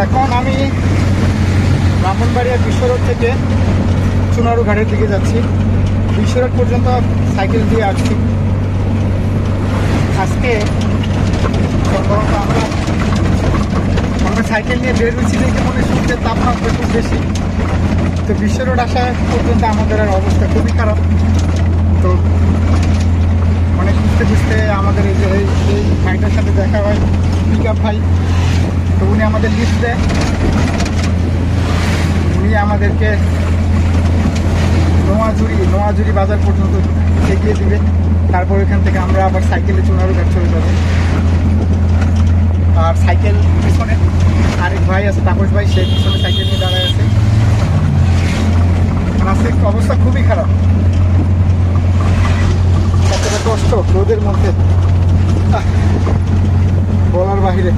এখন আমি ব্রাহ্মণবাড়িয়া বিশ্ব রোড থেকে চুনারু ঘাটের দিকে যাচ্ছি। বিশ্ব রোড পর্যন্ত সাইকেল দিয়ে আসছি। আজকে সম্ভবত আমরা সাইকেল নিয়ে বের হয়েছি দেখে মনে সূর্যের তাপমাত্রা খুব বেশি। তো বিশ্ব রোড আসা পর্যন্ত আমাদের আর অবস্থা খুবই খারাপ। তো অনেক খুঁজতে খুঁজতে আমাদের এই ভাইটার সাথে দেখা হয়, পিক আপ ভাই। তো উনি আমাদের লিস্ট দেয়, উনি আমাদেরকে নোয়াজুরি বাজার পর্যন্ত এগিয়ে দিবে। তারপর এখান থেকে আমরা আবার সাইকেলে চুনারু ঘাট চলে যাবো। আর সাইকেল পিছনে আরেক ভাই আছে, তাপস ভাই, সে পিছনে সাইকেল নিয়ে দাঁড়ায় আছে। আজকে অবস্থা খুবই খারাপ, এতটা কষ্ট রোদের মধ্যে বলার বাহিরে।